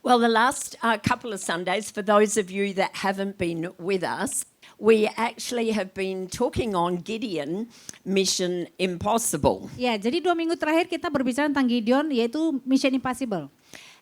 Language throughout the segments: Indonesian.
Well, the last couple of Sundays, for those of you that haven't been with us, we actually have been talking on Gideon, Mission Impossible. Ya, jadi 2 minggu terakhir kita berbicara tentang Gideon, yaitu Mission Impossible.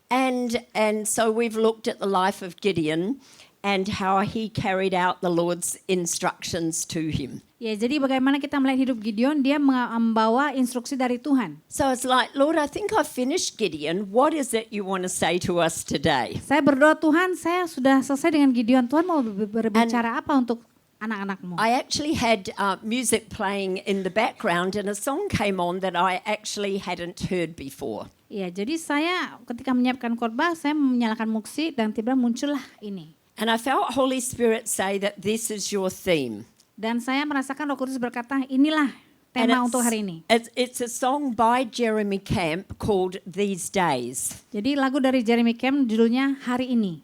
And so we've looked at the life of Gideon and how he carried out the Lord's instructions to him. Ya, jadi bagaimana kita melihat hidup Gideon, dia membawa instruksi dari Tuhan. So it's like, Lord, I think I've finished Gideon. What is it you want to say to us today? Saya berdoa, Tuhan, saya sudah selesai dengan Gideon. Tuhan mau berbicara apa untuk anak-anakmu? I actually had music playing in the background and a song came on that I actually hadn't heard before. Ya, jadi saya ketika menyiapkan khotbah, saya menyalakan musik dan tiba-tiba muncullah ini. And I felt Holy Spirit say that this is your theme. Dan saya merasakan Roh Kudus berkata, inilah tema untuk hari ini. It's a song by Jeremy Camp called These Days. Jadi lagu dari Jeremy Camp judulnya Hari Ini.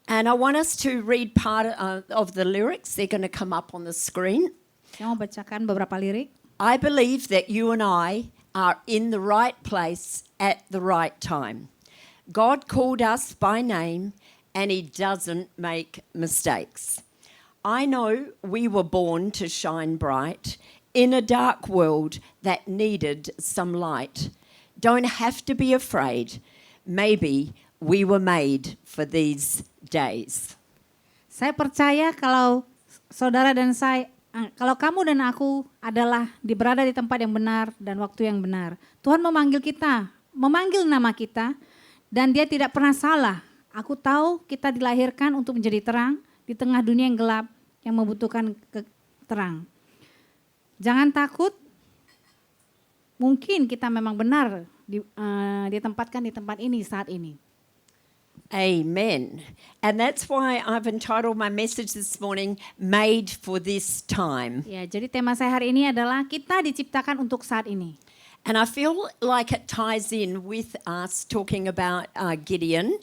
And I want us to read part of the lyrics. They're going to come up on the screen. Saya mau bacakan beberapa lirik. I believe that you and I are in the right place at the right time. God called us by name and he doesn't make mistakes. I know we were born to shine bright in a dark world that needed some light. Don't have to be afraid. Maybe we were made for these days. Saya percaya kalau saudara dan saya, kalau kamu dan aku adalah berada di tempat yang benar dan waktu yang benar. Tuhan memanggil kita, memanggil nama kita, dan dia tidak pernah salah. Aku tahu kita dilahirkan untuk menjadi terang di tengah dunia yang gelap yang membutuhkan terang. Jangan takut, mungkin kita memang benar ditempatkan di tempat ini saat ini. Amen. And that's why I've entitled my message this morning, Made for This Time. Ya, jadi tema saya hari ini adalah kita diciptakan untuk saat ini. And I feel like it ties in with us talking about Gideon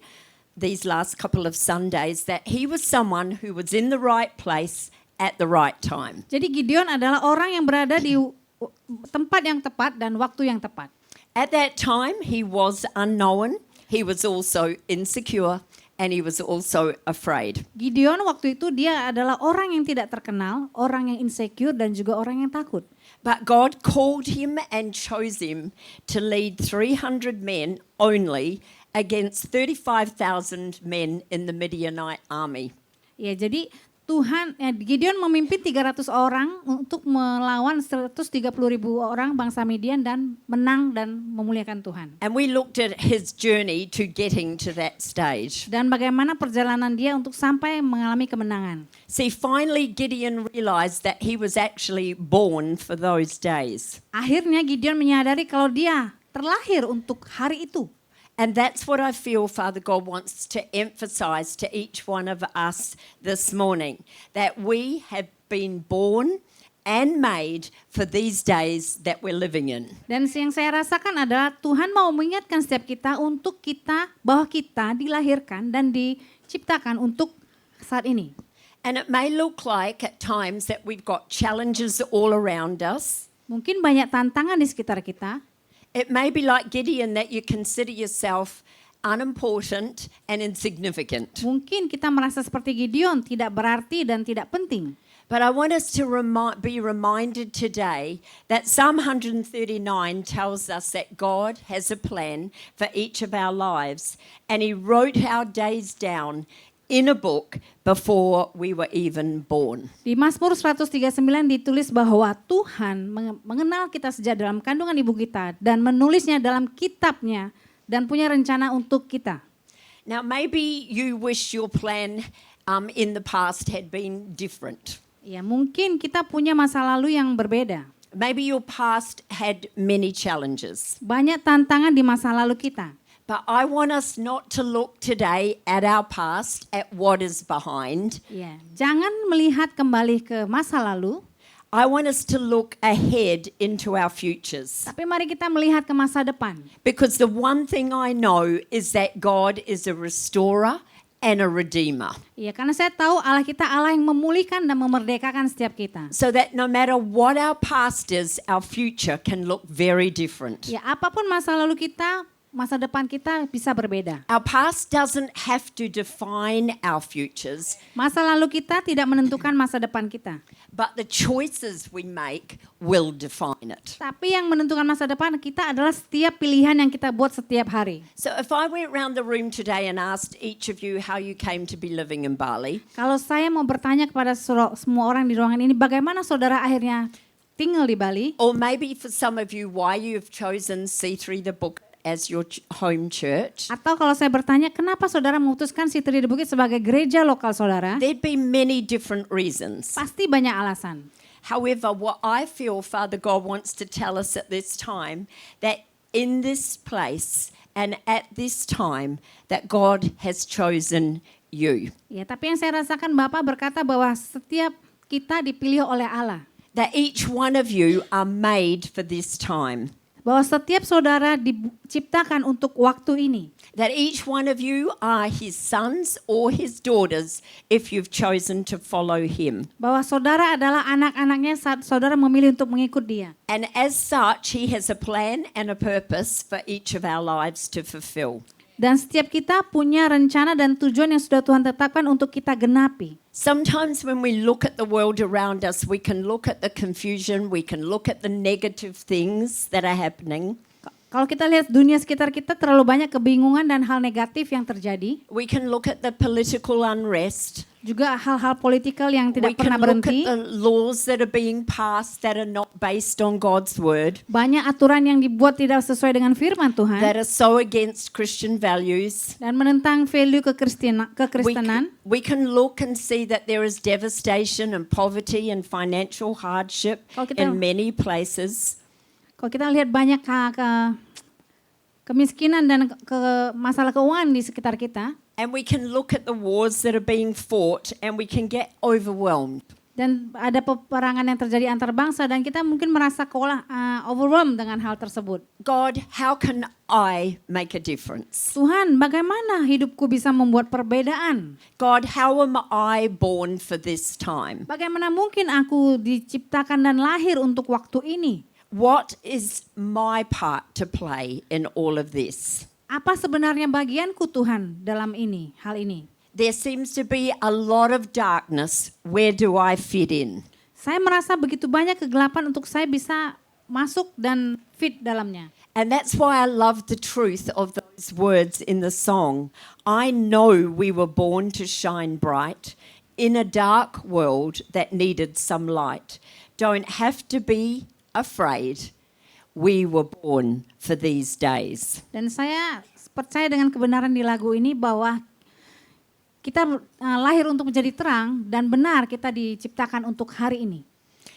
these last couple of Sundays, that he was someone who was in the right place at the right time. Jadi Gideon adalah orang yang berada di tempat yang tepat dan waktu yang tepat. At that time, he was unknown, he was also insecure, and he was also afraid. Gideon waktu itu dia adalah orang yang tidak terkenal, orang yang insecure dan juga orang yang takut. But God called him and chose him to lead 300 men only against 35,000 men in the Midianite army. Ya, jadi Gideon memimpin 300 orang untuk melawan 130,000 orang bangsa Midian dan menang dan memuliakan Tuhan. And we looked at his journey to getting to that stage. Dan bagaimana perjalanan dia untuk sampai mengalami kemenangan. See, finally Gideon realized that he was actually born for those days. Akhirnya Gideon menyadari kalau dia terlahir untuk hari itu. And that's what I feel Father God wants to emphasize to each one of us this morning, that we have been born and made for these days that we're living in. Dan yang saya rasakan adalah Tuhan mau mengingatkan setiap kita untuk kita bahwa kita dilahirkan dan diciptakan untuk saat ini. And it may look like at times that we've got challenges all around us. Mungkin banyak tantangan di sekitar kita. It may be like Gideon that you consider yourself unimportant and insignificant. Mungkin kita merasa seperti Gideon, tidak berarti dan tidak penting. But I want us to be reminded today that Psalm 139 tells us that God has a plan for each of our lives, and he wrote our days down in a book before we were even born. Di Mazmur 139 ditulis bahwa Tuhan mengenal kita sejak dalam kandungan ibu kita dan menulisnya dalam kitabnya dan punya rencana untuk kita. Now maybe you wish your plan in the past had been different. Ya, mungkin kita punya masa lalu yang berbeda. Maybe your past had many challenges. Banyak tantangan di masa lalu kita. But I want us not to look today at our past, at what is behind. Ya, jangan melihat kembali ke masa lalu. I want us to look ahead into our futures. Tapi mari kita melihat ke masa depan. Because the one thing I know is that God is a restorer and a redeemer. Ya, karena saya tahu Allah kita Allah yang memulihkan dan memerdekakan setiap kita. So that no matter what our past is, our future can look very different. Ya, apapun masa lalu kita, masa depan kita bisa berbeda. Our past doesn't have to define our futures, Masa lalu kita tidak menentukan masa depan kita. but the choices we make will define it. Tapi yang menentukan masa depan kita adalah setiap pilihan yang kita buat setiap hari. So if I went around the room today and asked each of you how you came to be living in Bali, Kalau saya mau bertanya kepada semua orang di ruangan ini, bagaimana saudara akhirnya tinggal di Bali? or maybe for some of you why you have chosen C3 the Book as your home church, Atau kalau saya bertanya, kenapa saudara memutuskan Sitri di Bukit sebagai gereja lokal saudara? there'd be many different reasons. Pasti banyak alasan. However, what I feel Father God wants to tell us at this time, that in this place and at this time, that God has chosen you. Ya, tapi yang saya rasakan Bapak berkata bahwa setiap kita dipilih oleh Allah. That each one of you are made for this time. Bahwa setiap saudara diciptakan untuk waktu ini. That each one of you are his sons or his daughters if you've chosen to follow him. Bahwa saudara adalah anak-anaknya saat saudara memilih untuk mengikut dia. And as such, he has a plan and a purpose for each of our lives to fulfill. Dan setiap kita punya rencana dan tujuan yang sudah Tuhan tetapkan untuk kita genapi. Sometimes when we look at the world around us, we can look at the confusion, we can look at the negative things that are happening. Kalau kita lihat dunia sekitar kita terlalu banyak kebingungan dan hal negatif yang terjadi. We can look at the political unrest. Juga hal-hal politikal yang We tidak can pernah look berhenti. at the laws that are being passed that are not based on God's word, Banyak aturan yang dibuat tidak sesuai dengan firman Tuhan. that are so against Christian values. Dan menentang value kekristenan. We can look and see that there is devastation and poverty and financial hardship Kalau kita- in many places. Kalau kita lihat banyak kemiskinan dan masalah keuangan di sekitar kita. And we can look at the wars that are being fought and we can get overwhelmed. Dan ada peperangan yang terjadi antar bangsa dan kita mungkin merasa overwhelmed dengan hal tersebut. God, how can I make a difference? Tuhan, bagaimana hidupku bisa membuat perbedaan? God, how am I born for this time? Bagaimana mungkin aku diciptakan dan lahir untuk waktu ini? What is my part to play in all of this? Apa sebenarnya bagianku Tuhan dalam hal ini? There seems to be a lot of darkness. Where do I fit in? Saya merasa begitu banyak kegelapan untuk saya bisa masuk dan fit dalamnya. And that's why I love the truth of those words in the song. I know we were born to shine bright in a dark world that needed some light. Don't have to be afraid. We were born for these days. Dan saya percaya dengan kebenaran di lagu ini bahwa kita lahir untuk menjadi terang dan benar kita diciptakan untuk hari ini.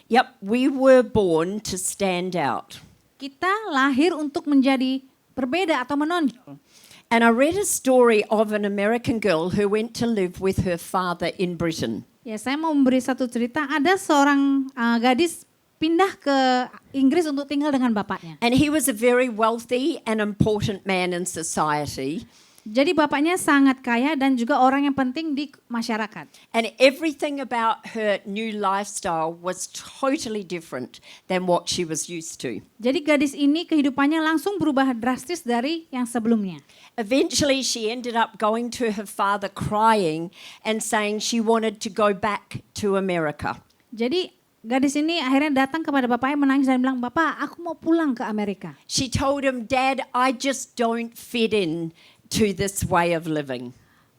Yep, we were born to stand out. Kita lahir untuk menjadi berbeda atau menonjol. And I read a story of an American girl who went to live with her father in Britain. Ya, saya mau memberi satu cerita. Ada seorang gadis pindah ke Inggris untuk tinggal dengan bapaknya. And he was a very wealthy and important man in society. Jadi bapaknya sangat kaya dan juga orang yang penting di masyarakat. And everything about her new lifestyle was totally different than what she was used to. Jadi gadis ini kehidupannya langsung berubah drastis dari yang sebelumnya. Eventually, she ended up going to her father crying and saying she wanted to go back to America. Jadi gadis ini akhirnya datang kepada bapaknya menangis dan bilang, "Bapak, aku mau pulang ke Amerika." She told him, "Dad, I just don't fit in to this way of living."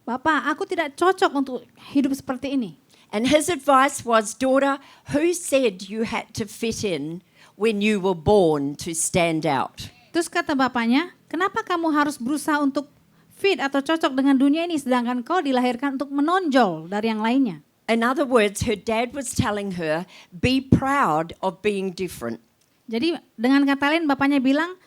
"Bapak, aku tidak cocok untuk hidup seperti ini." And his advice was, "Daughter, who said you had to fit in when you were born to stand out?" Terus kata bapaknya, "Kenapa kamu harus berusaha untuk fit atau cocok dengan dunia ini sedangkan kau dilahirkan untuk menonjol dari yang lainnya?" In other words, her dad was telling her, "Be proud of being different." Jadi dengan kata lain bapaknya bilang,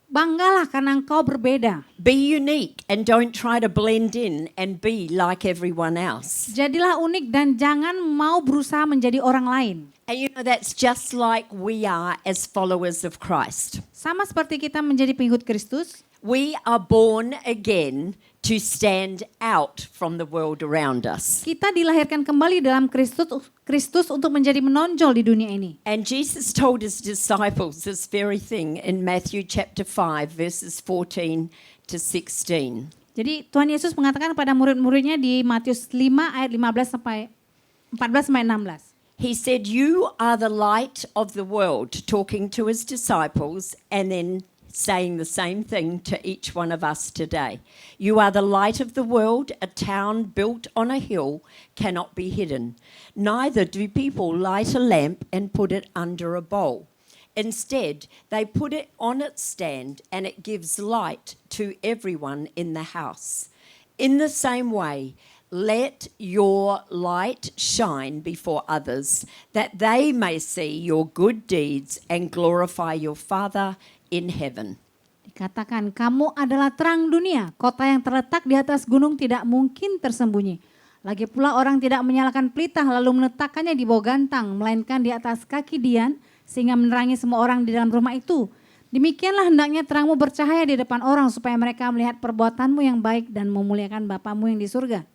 banggalah karena engkau berbeda. Be unique and don't try to blend in and be like everyone else. Jadilah unik dan jangan mau berusaha menjadi orang lain. And you know, that's just like we are as followers of Christ. Sama seperti kita menjadi pengikut Kristus, We are born again to stand out from the world around us. Kita dilahirkan kembali dalam Kristus untuk menjadi menonjol di dunia ini. And Jesus told his disciples this very thing in Matthew chapter 5 verses 14 to 16. Jadi Tuhan Yesus mengatakan kepada murid-muridnya di Matius 5 ayat 15 sampai 14 sampai 16. He said, "You are the light of the world," talking to his disciples and then saying the same thing to each one of us today. "You are the light of the world. A town built on a hill cannot be hidden. Neither do people light a lamp and put it under a bowl. Instead, they put it on its stand and it gives light to everyone in the house. In the same way, let your light shine before others, that they may see your good deeds and glorify your Father in heaven." Dikatakan, kamu adalah terang dunia, kota yang terletak di atas gunung tidak mungkin tersembunyi. Lagi pula orang tidak menyalakan pelita lalu meletakkannya di bawah gantang, melainkan di atas kaki dian, sehingga menerangi semua orang di dalam rumah itu. Demikianlah hendaknya terangmu bercahaya di depan orang, supaya mereka melihat perbuatanmu yang baik dan memuliakan Bapamu yang di surga.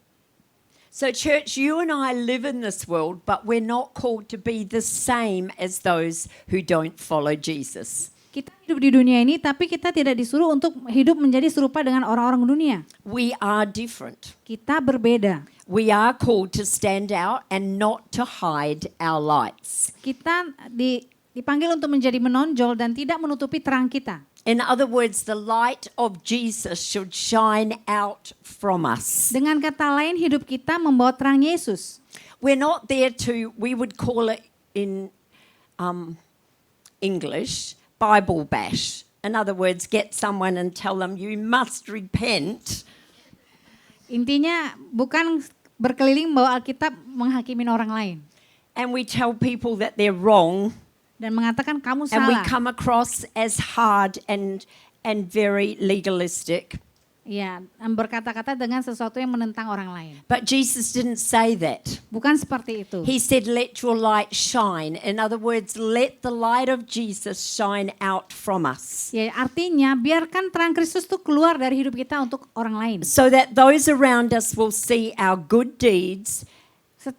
So church, you and I live in this world, but we're not called to be the same as those who don't follow Jesus. Kita hidup di dunia ini, tapi kita tidak disuruh untuk hidup menjadi serupa dengan orang-orang dunia. We are different. Kita berbeda. We are called to stand out and not to hide our lights. Kita dipanggil untuk menjadi menonjol dan tidak menutupi terang kita. In other words, the light of Jesus should shine out from us. Dengan kata lain, hidup kita membawa terang Yesus. We're not there to, we would call it in English, Bible bash. In other words, get someone and tell them you must repent. Intinya bukan berkeliling bawa Alkitab menghakimin orang lain. And we tell people that they're wrong. Dan mengatakan kamu And we salah. come across as hard and very legalistic. Ya, dan berkata-kata dengan sesuatu yang menentang orang lain. But Jesus didn't say that. Bukan seperti itu. He said, "Let your light shine." In other words, let the light of Jesus shine out from us. Ya, artinya biarkan terang Kristus itu keluar dari hidup kita untuk orang lain. So that those around us will see our good deeds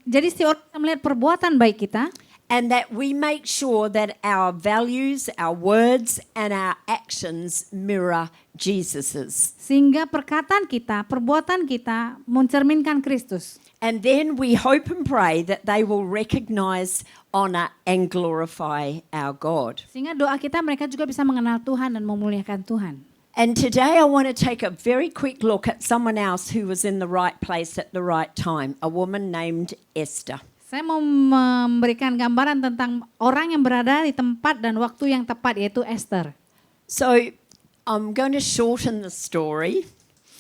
Jadi setiap orang akan melihat perbuatan baik kita. and that we make sure that our values, our words and our actions mirror Jesus's. Sehingga perkataan kita, perbuatan kita mencerminkan Kristus. And then we hope and pray that they will recognize, honor and glorify our God. Sehingga doa kita mereka juga bisa mengenal Tuhan dan memuliakan Tuhan. And today I want to take a very quick look at someone else who was in the right place at the right time, a woman named Esther. Saya mau memberikan gambaran tentang orang yang berada di tempat dan waktu yang tepat, yaitu Esther. So I'm going to shorten the story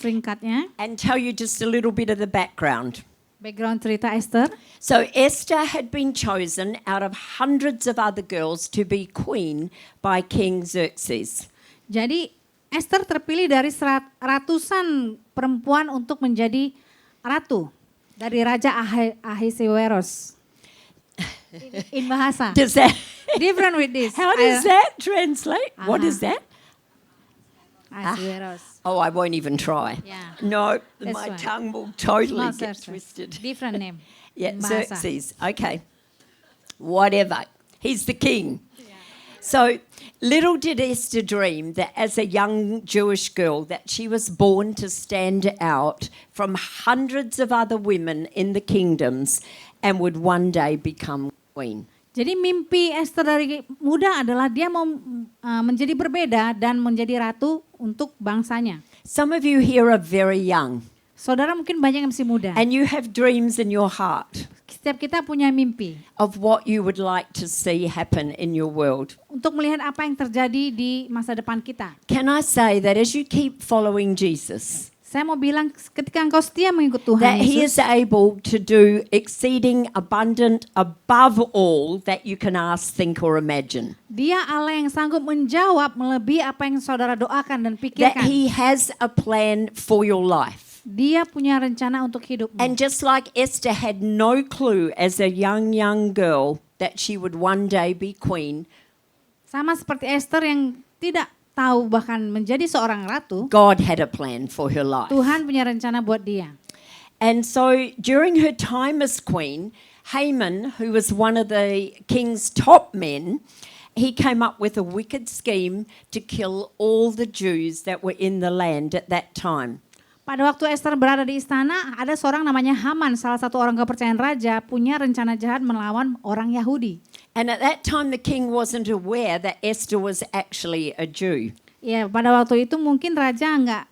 Singkatnya, and tell you just a little bit of the background. background cerita Esther. So Esther had been chosen out of hundreds of other girls to be queen by King Xerxes. Jadi Esther terpilih dari ratusan perempuan untuk menjadi ratu dari Raja Ahasuerus. In bahasa. Does that Different with this. How does that translate? What is that? Ahasuerus. Oh, I won't even try. Yeah. No, This my one. tongue will totally No, get sir. twisted. Different name. Yeah, in bahasa. Xerxes. Okay. Whatever. He's the king. So little did Esther dream that as a young Jewish girl that she was born to stand out from hundreds of other women in the kingdoms and would one day become queen. Jadi mimpi Esther dari muda adalah dia mau menjadi berbeda dan menjadi ratu untuk bangsanya. Some of you here are very young Saudara mungkin banyak yang masih muda. and you have dreams in your heart Setiap kita punya mimpi of what you would like to see happen in your world. untuk melihat apa yang terjadi di masa depan kita. Can I say that as you keep following Jesus, Saya mau bilang ketika engkau setia mengikut Tuhan that He Yesus, is able to do exceeding abundant above all that you can ask, think or imagine. Dia Allah yang sanggup menjawab melebihi apa yang saudara doakan dan That pikirkan. He has a plan for your life. Dia punya rencana untuk hidupmu. And just like Esther had no clue as a young girl that she would one day be queen, Sama seperti Esther yang tidak tahu bahkan menjadi seorang ratu, God had a plan for her life. Tuhan punya rencana buat dia. And so during her time as queen, Haman, who was one of the king's top men, he came up with a wicked scheme to kill all the Jews that were in the land at that time. Pada waktu Esther berada di istana, ada seorang namanya Haman, salah satu orang kepercayaan raja, punya rencana jahat melawan orang Yahudi. And at that time the king wasn't aware that Esther was actually a Jew. Ya, pada waktu itu mungkin raja nggak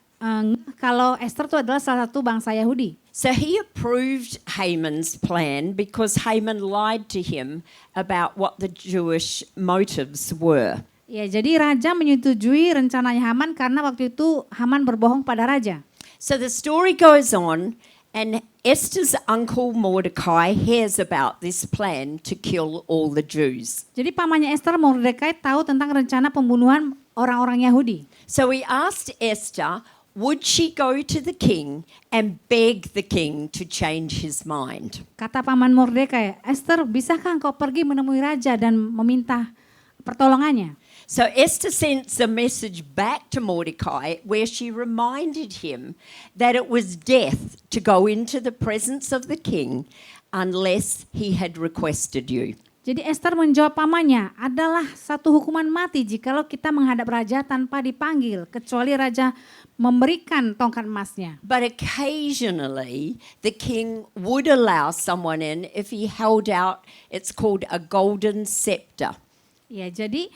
kalau Esther itu adalah salah satu bangsa Yahudi. So he approved Haman's plan because Haman lied to him about what the Jewish motives were. Ya, jadi raja menyetujui rencananya Haman karena waktu itu Haman berbohong pada raja. So the story goes on, and Esther's uncle Mordecai hears about this plan to kill all the Jews. Jadi pamannya Esther, Mordekai, tahu tentang rencana pembunuhan orang-orang Yahudi. So he asked Esther, would she go to the king and beg the king to change his mind? Kata paman Mordekai, Esther, bisakah engkau pergi menemui raja dan meminta pertolongannya? So Esther sends a message back to Mordecai where she reminded him that it was death to go into the presence of the king unless he had requested you. Jadi Esther menjawab pamannya, adalah satu hukuman mati jikalau kita menghadap raja tanpa dipanggil, kecuali raja memberikan tongkat emasnya. But occasionally the king would allow someone in if he held out, it's called a golden scepter. Ya, jadi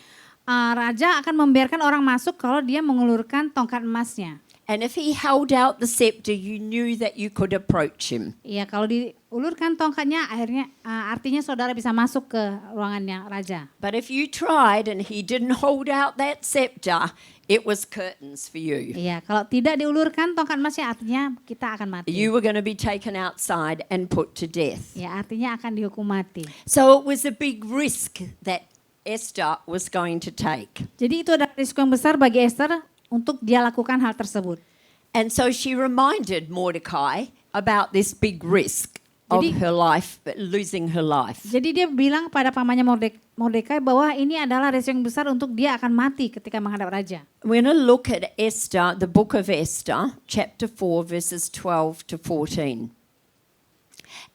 raja akan membiarkan orang masuk kalau dia mengulurkan tongkat emasnya. And if he held out the scepter, you knew that you could approach him. Ya, kalau diulurkan tongkatnya, akhirnya artinya saudara bisa masuk ke ruangannya raja. But if you tried and he didn't hold out that scepter, it was curtains for you. Iya, kalau tidak diulurkan tongkat emasnya, artinya kita akan mati. You were going to be taken outside and put to death. Ya, artinya akan dihukum mati. So it was a big risk that Esther was going to take. Jadi itu adalah risiko yang besar bagi Esther untuk dia lakukan hal tersebut. And so she reminded Mordecai about this big risk of Jadi- her life, losing her life. Jadi dia bilang pada pamannya Mordekai bahwa ini adalah risiko yang besar untuk dia akan mati ketika menghadap raja. We're going to look at Esther, the book of Esther, chapter 4, verses 12 to 14.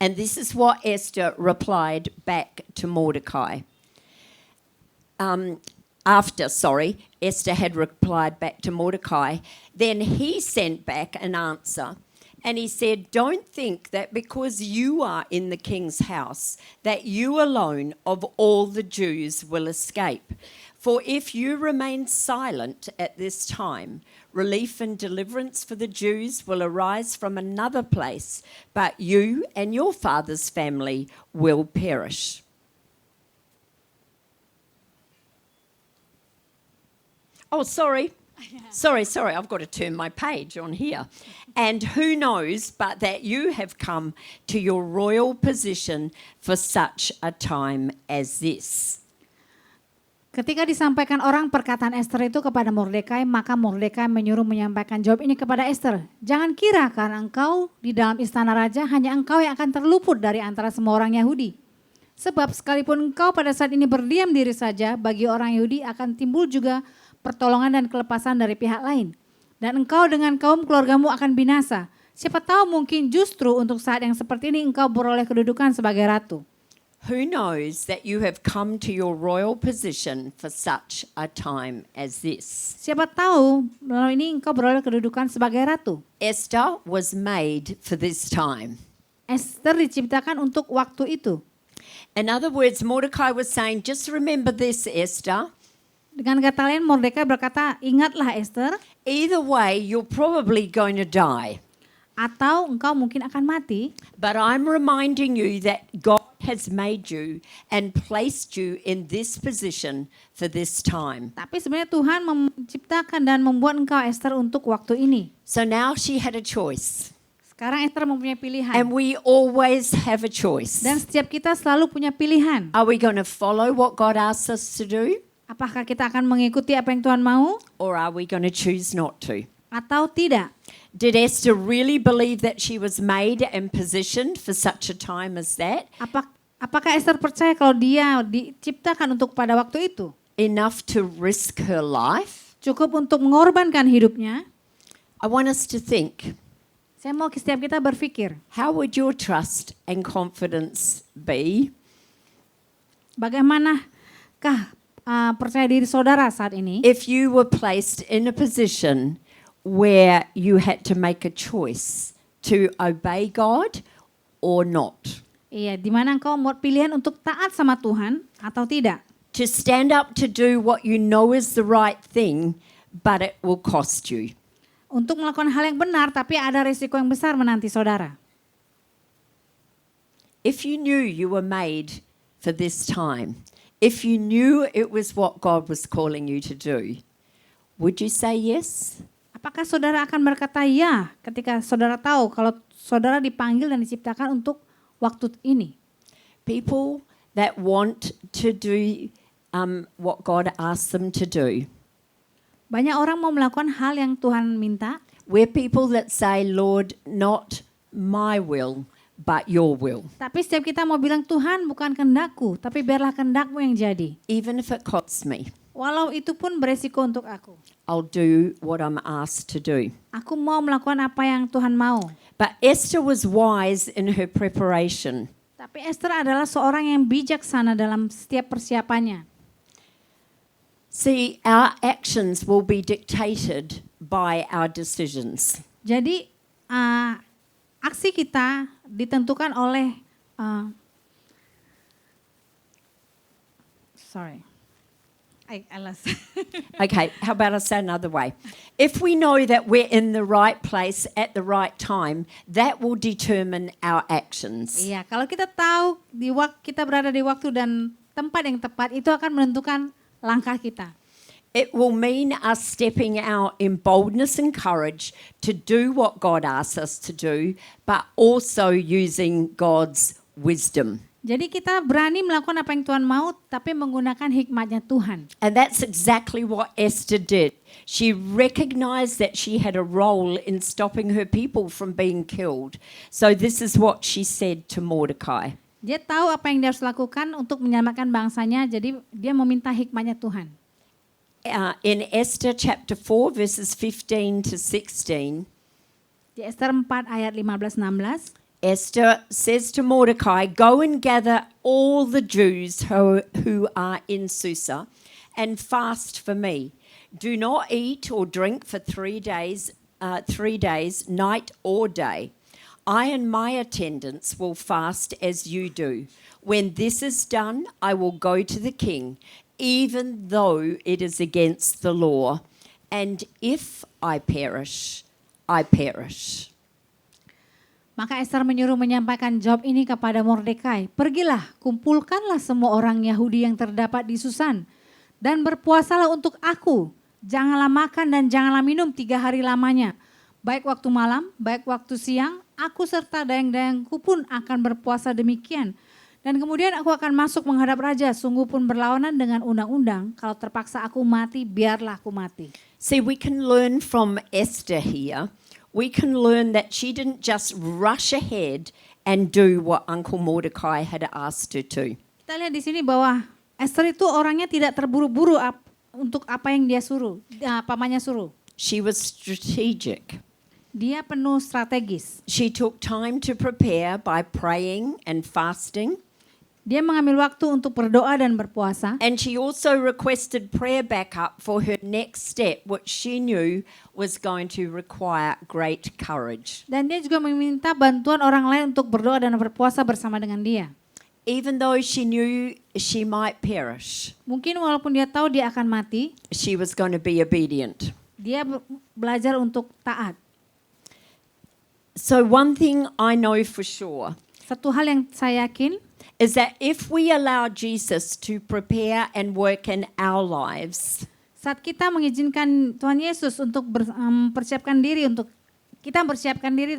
And this is what Esther replied back to Mordecai. After Esther had replied back to Mordecai, then he sent back an answer. And he said, don't think that because you are in the king's house, that you alone of all the Jews will escape. For if you remain silent at this time, relief and deliverance for the Jews will arise from another place, but you and your father's family will perish. Oh, sorry, I've got to turn my page on here. And who knows but that you have come to your royal position for such a time as this. Ketika disampaikan orang perkataan Esther itu kepada Mordekai, maka Mordekai menyuruh menyampaikan jawab ini kepada Esther. Jangan kira karena engkau di dalam istana raja, hanya engkau yang akan terluput dari antara semua orang Yahudi. Sebab sekalipun engkau pada saat ini berdiam diri saja, bagi orang Yahudi akan timbul juga pertolongan dan kelepasan dari pihak lain. Dan engkau dengan kaum keluargamu akan binasa. Siapa tahu mungkin justru untuk saat yang seperti ini engkau beroleh kedudukan sebagai ratu. Who knows that you have come to your royal position for such a time as this? Siapa tahu melalui ini engkau beroleh kedudukan sebagai ratu. Esther was made for this time. Esther diciptakan untuk waktu itu. In other words, Mordecai was saying, just remember this, Esther. Dengan kata lain, Mordekai berkata, ingatlah Esther, Either way, you're probably going to die. atau engkau mungkin akan mati. But I'm reminding you that God has made you and placed you in this position for this time. Tapi sebenarnya Tuhan menciptakan dan membuat engkau Esther untuk waktu ini. So now she had a choice. Sekarang Esther mempunyai pilihan. And we always have a choice. Dan setiap kita selalu punya pilihan. Are we going to follow what God asks us to do? Apakah kita akan mengikuti apa yang Tuhan mau Or are we going to choose not to? atau tidak? Did Esther really believe that she was made and positioned for such a time as that? Apakah Esther percaya kalau dia diciptakan untuk pada waktu itu? Enough to risk her life cukup untuk mengorbankan hidupnya, I want us to think, saya mau setiap kita berpikir, how would your trust and confidence be bagaimanakah percaya diri saudara saat ini if you were placed in a position where you had to make a choice to obey God or not? Iya, di mana engkau membuat pilihan untuk taat sama Tuhan atau tidak. To stand up to do what you know is the right thing, but it will cost you. Untuk melakukan hal yang benar, tapi ada risiko yang besar menanti saudara. If you knew you were made for this time, if you knew it was what God was calling you to do, would you say yes? Apakah saudara akan berkata ya ketika saudara tahu kalau saudara dipanggil dan diciptakan untuk waktu ini? People that want to do what God asks them to do. Banyak orang mau melakukan hal yang Tuhan minta. We're people that say, Lord, not my will, but your will. Tapi setiap kita mau bilang, Tuhan bukan kehendakku, tapi biarlah kehendakmu yang jadi. Even if it costs me, Walau itu pun beresiko untuk aku. I'll do what I'm asked to do. Aku mau melakukan apa yang Tuhan mau. But Esther was wise in her preparation. Tapi Esther adalah seorang yang bijaksana dalam setiap persiapannya. See, our actions will be dictated by our decisions. Jadi aksi kita ditentukan oleh I lost. Okay, how about I say another way? If we know that we're in the right place at the right time, that will determine our actions. Iya, kalau kita tahu kita berada di waktu dan tempat yang tepat, itu akan menentukan langkah kita. It will mean us stepping out in boldness and courage to do what God asks us to do, but also using God's wisdom. Jadi kita berani melakukan apa yang Tuhan mau, tapi menggunakan hikmatnya Tuhan. And that's exactly what Esther did. She recognized that she had a role in stopping her people from being killed. So this is what she said to Mordecai. Dia tahu apa yang dia harus lakukan untuk menyelamatkan bangsanya, jadi dia meminta hikmatnya Tuhan. In Esther chapter 4 verses 15 to 16, Di Esther 4 ayat 15-16, Esther says to Mordecai, "Go and gather all the Jews who are in Susa and fast for me. Do not eat or drink for 3 days, night or day. I and my attendants will fast as you do. When this is done, I will go to the king, even though it is against the law. And if I perish, I perish." Maka Esther menyuruh menyampaikan jawab ini kepada Mordekai. Pergilah, kumpulkanlah semua orang Yahudi yang terdapat di Susan. Dan berpuasalah untuk aku. Janganlah makan dan janganlah minum 3 hari lamanya. Baik waktu malam, baik waktu siang, aku serta dayang-dayangku pun akan berpuasa demikian. Dan kemudian aku akan masuk menghadap raja, sungguh pun berlawanan dengan undang-undang. Kalau terpaksa aku mati, biarlah aku mati. See, we can learn from Esther here. We can learn that she didn't just rush ahead and do what Uncle Mordecai had asked her to. Kita lihat di sini bahwa Esther itu orangnya tidak terburu-buru untuk apa yang dia suruh, pamannya suruh. She was strategic. Dia penuh strategis. She took time to prepare by praying and fasting. Dia mengambil waktu untuk berdoa dan berpuasa. And she also requested prayer backup for her next step, which she knew was going to require great courage. Dan dia juga meminta bantuan orang lain untuk berdoa dan berpuasa bersama dengan dia. Even though she knew she might perish, Mungkin walaupun dia tahu dia akan mati, she was going to be obedient. dia belajar untuk taat. So one thing I know for sure Satu hal yang saya yakin, is that if we allow Jesus to prepare and work in our lives, saat kita mengizinkan Tuhan Yesus untuk mempersiapkan diri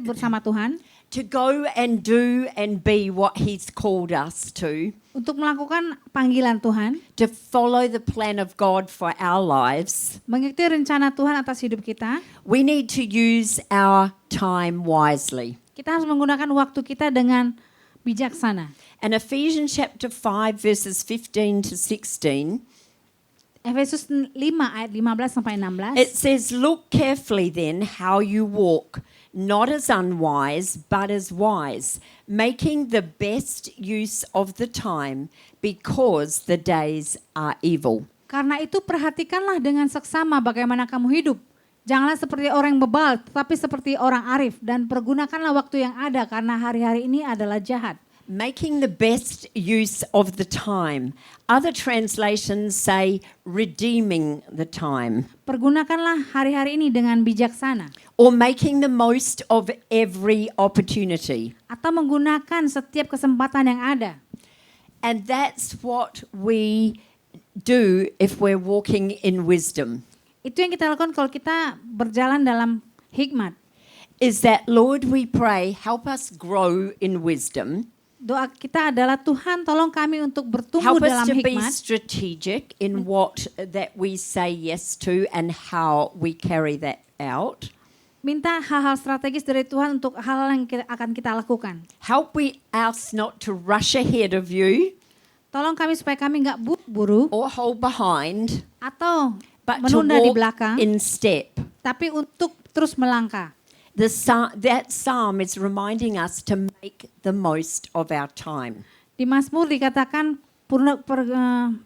bersama Tuhan, to go and do and be what He's called us to untuk melakukan panggilan Tuhan, follow the plan of God for our lives, mengikuti rencana Tuhan atas hidup kita, we need to use our time wisely. kita harus menggunakan waktu kita dengan bijaksana. And Ephesians chapter 5 verses 15 to 16, Efesus 5 ayat 15 sampai 16. It says, "Look carefully then how you walk, not as unwise, but as wise, making the best use of the time, because the days are evil." Karena itu perhatikanlah dengan seksama bagaimana kamu hidup. Janganlah seperti orang yang bebal, tetapi seperti orang arif. Dan pergunakanlah waktu yang ada karena hari-hari ini adalah jahat. Making the best use of the time. Other translations say redeeming the time, Pergunakanlah hari-hari ini dengan bijaksana. or making the most of every opportunity. Atau menggunakan setiap kesempatan yang ada. And that's what we do if we're walking in wisdom. Itu yang kita lakukan kalau kita berjalan dalam hikmat. Is that, Lord, we pray, help us grow in wisdom. Doa kita adalah Tuhan tolong kami untuk bertumbuh Help us dalam to be hikmat. strategic in what that we say yes to and how we carry that out. Minta hal-hal strategis dari Tuhan untuk hal-hal yang akan kita lakukan. Help us not to rush ahead of you Tolong kami supaya kami nggak buru-buru or hold behind, atau but to menunda di walk belakang, in step. tapi untuk terus melangkah. That psalm is reminding us to make the most of our time. Di Mazmur dikatakan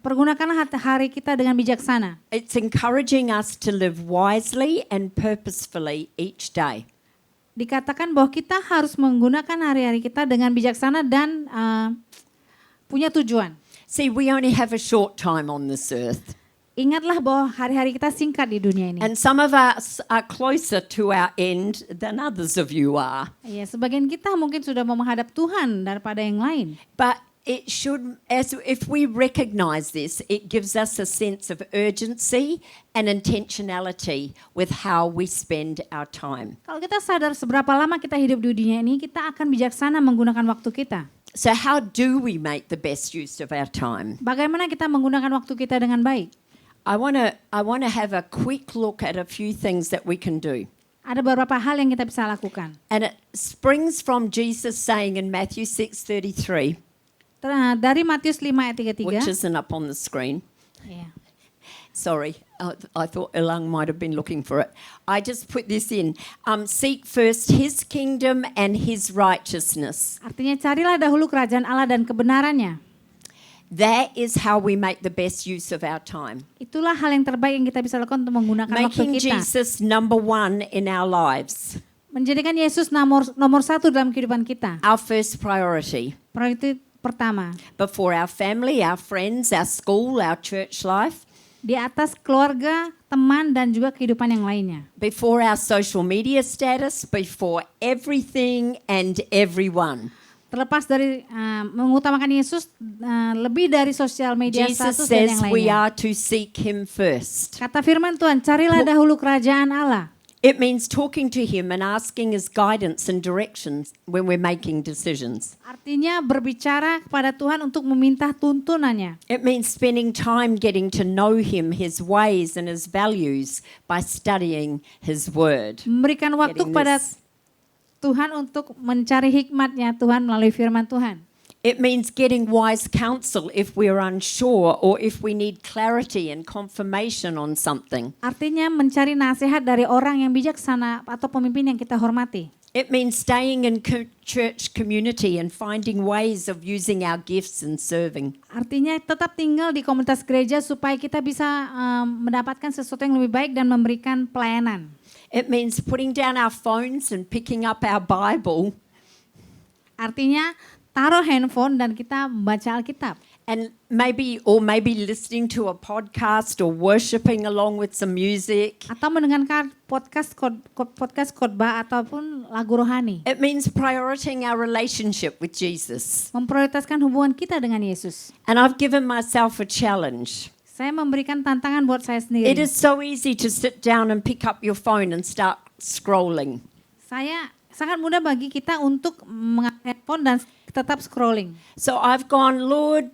pergunakanlah hari kita dengan bijaksana. It's encouraging us to live wisely and purposefully each day. Dikatakan bahwa kita harus menggunakan hari-hari kita dengan bijaksana dan punya tujuan. See, we only have a short time on this earth. Ingatlah bahwa hari-hari kita singkat di dunia ini. And some of us are closer to our end than others of you are. Ya, sebagian kita mungkin sudah mau menghadap Tuhan daripada yang lain. But it should, if we recognize this, it gives us a sense of urgency and intentionality with how we spend our time. Kalau kita sadar seberapa lama kita hidup di dunia ini, kita akan bijaksana menggunakan waktu kita. So how do we make the best use of our time? Bagaimana kita menggunakan waktu kita dengan baik? I want to have a quick look at a few things that we can do. Ada beberapa hal yang kita bisa lakukan. And it springs from Jesus saying in Matthew 6:33, Dari Matius 5 ayat 33. which isn't up on the screen. Ya. Sorry, I thought Elang might have been looking for it. I just put this in. Seek first his kingdom and his righteousness. Artinya carilah dahulu kerajaan Allah dan kebenarannya. That is how we make the best use of our time. Itulah hal yang terbaik yang kita bisa lakukan untuk menggunakan waktu Making kita. Jesus number one in our lives. Menjadikan Yesus nomor satu dalam kehidupan kita. Our first priority. Prioritas pertama. Before our family, our friends, our school, our church life. Di atas keluarga, teman, dan juga kehidupan yang lainnya. Before our social media status, before everything and everyone. Terlepas dari mengutamakan Yesus, lebih dari sosial media, Jesus status, dan says yang we lainnya. are to seek him first. Kata firman Tuhan, carilah dahulu kerajaan Allah. It means talking to him and asking his guidance and directions when we're making decisions. Artinya berbicara kepada Tuhan untuk meminta tuntunannya. It means spending time getting to know him, his ways and his values by studying his word. Memberikan waktu Getting kepada this. Tuhan untuk mencari hikmatnya Tuhan melalui firman Tuhan. It means getting wise counsel if we're unsure or if we need clarity and confirmation on something. Artinya mencari nasihat dari orang yang bijaksana atau pemimpin yang kita hormati. It means staying in church community and finding ways of using our gifts and serving. Artinya tetap tinggal di komunitas gereja supaya kita bisa mendapatkan sesuatu yang lebih baik dan memberikan pelayanan. It means putting down our phones and picking up our Bible. Artinya taruh handphone dan kita membaca Alkitab. And maybe listening to a podcast or worshiping along with some music. Atau mendengarkan podcast khotbah ataupun lagu rohani. It means prioritizing our relationship with Jesus. Memprioritaskan hubungan kita dengan Yesus. And I've given myself a challenge. Saya memberikan tantangan buat saya sendiri. It is so easy to sit down and pick up your phone and start scrolling. Saya sangat mudah bagi kita untuk mengangkat handphone dan tetap scrolling. So I've gone, Lord,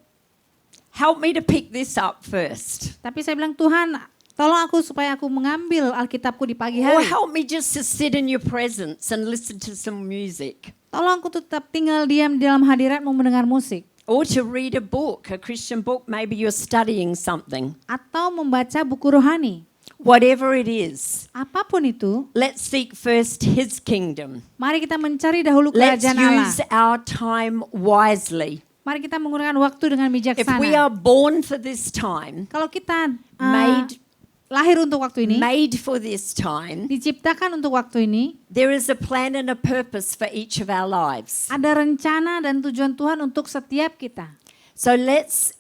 help me to pick this up first. Tapi saya bilang, Tuhan, tolong aku supaya aku mengambil Alkitabku di pagi Or hari. help me just to sit in your presence and listen to some music. Tolong aku tetap tinggal diam di dalam hadiratmu mendengar musik. or to read a book, a Christian book. Maybe you're studying something. atau membaca buku rohani. Whatever it is, Apapun itu, let's seek first His kingdom. mari kita mencari dahulu Let's kerajaan Allah. use our time wisely. Mari kita menggunakan waktu dengan If we bijaksana. are born for this time, Kalau kita made lahir untuk waktu ini, made for this time, diciptakan untuk waktu ini, there is a plan and a purpose for each of our lives. ada rencana dan tujuan Tuhan untuk setiap kita. So let's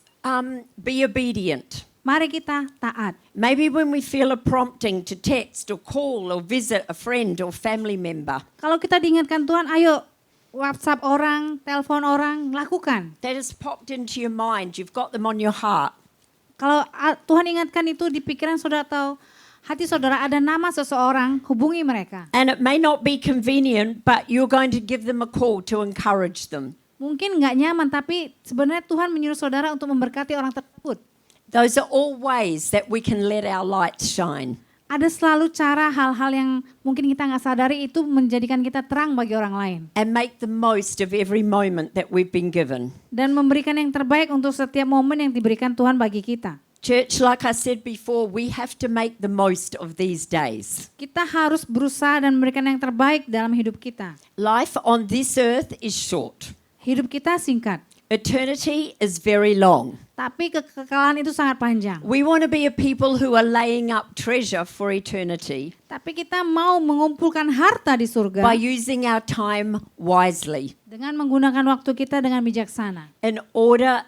be obedient. Mari kita taat. Maybe when we feel a prompting to text or call or visit a friend or family member, Kalau kita diingatkan Tuhan, ayo WhatsApp orang, telepon orang, lakukan. that has popped into your mind, you've got them on your heart. Kalau Tuhan ingatkan itu di pikiran saudara atau hati saudara ada nama seseorang, hubungi mereka. And it may not be convenient, but you're going to give them a call to encourage them. Mungkin nggak nyaman, tapi sebenarnya Tuhan menyuruh saudara untuk memberkati orang tersebut. Those are all ways that we can let our light shine. Ada selalu cara hal-hal yang mungkin kita nggak sadari itu menjadikan kita terang bagi orang lain. And make the most of every moment that we've been given. Dan memberikan yang terbaik untuk setiap momen yang diberikan Tuhan bagi kita. Church, like I said before, we have to make the most of these days. Kita harus berusaha dan memberikan yang terbaik dalam hidup kita. Life on this earth is short. Hidup kita singkat, Eternity is very long. tapi kekekalan itu sangat panjang. We want to be a people who are laying up treasure for eternity Tapi kita mau mengumpulkan harta di surga by using our time wisely dengan menggunakan waktu kita dengan bijaksana. in order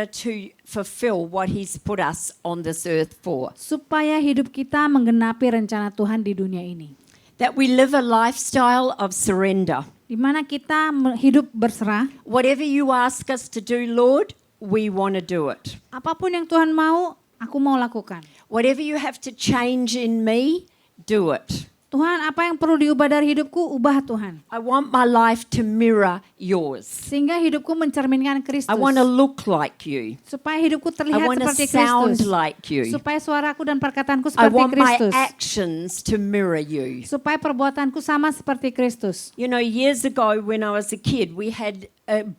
to fulfill what He's put us on this earth for. Supaya hidup kita menggenapi rencana Tuhan di dunia ini. That we live a lifestyle of surrender. Di mana kita hidup berserah. Whatever you ask us to do, Lord, we want to do it. Apapun yang Tuhan mau, aku mau lakukan. Whatever you have to change in me, do it. Tuhan, apa yang perlu diubah dari hidupku, ubah Tuhan. I want my life to mirror yours. Sehingga hidupku mencerminkan Kristus. I want to look like you. Supaya hidupku I terlihat want to seperti sound Kristus. like you. Supaya suaraku dan perkataanku I seperti want my Kristus. actions to mirror you. Supaya perbuatanku sama seperti Kristus. You know, years ago when I was a kid, we had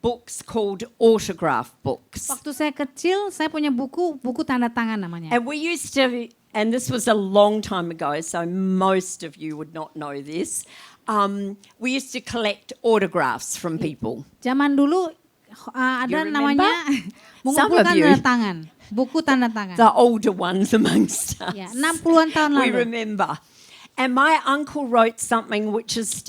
books called autograph books. Waktu saya kecil, saya punya buku tanda tangan namanya. And we used to, and this was a long time ago, so most of you would not know this. We used to collect autographs from people. Zaman dulu ada You namanya Some mengumpulkan of you. tanda tangan, buku tanda tangan. The older ones amongst us. Ya, 60-an tahun We lalu. remember. And my uncle wrote something which has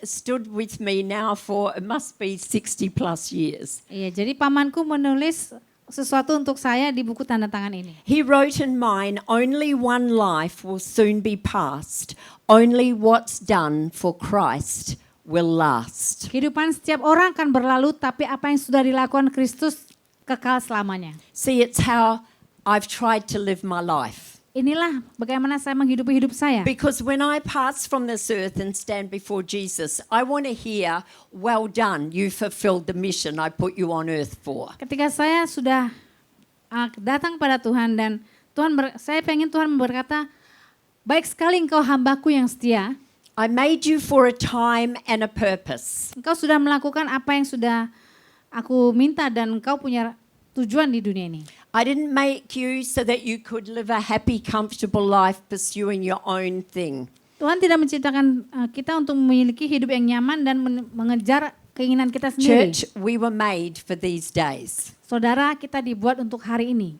stood with me now for, it must be 60 plus years. Iya, jadi pamanku menulis sesuatu untuk saya di buku tanda tangan ini. He wrote in mine, only one life will soon be past. Only what's done for Christ will last. Kehidupan setiap orang akan berlalu, tapi apa yang sudah dilakukan Kristus kekal selamanya. See, it's how I've tried to live my life. Inilah bagaimana saya menghidupi hidup saya. Because when I pass from this earth and stand before Jesus, I want to hear, well done, you fulfilled the mission I put you on earth for. Ketika saya sudah datang pada Tuhan dan saya pengen Tuhan berkata, baik sekali engkau hambaku yang setia. I made you for a time and a purpose. Engkau sudah melakukan apa yang sudah aku minta dan engkau punya tujuan di dunia ini. I didn't make you so that you could live a happy, comfortable life pursuing your own thing. Tuhan tidak menciptakan kita untuk memiliki hidup yang nyaman dan mengejar keinginan kita sendiri. Church, we were made for these days. Saudara, kita dibuat untuk hari ini.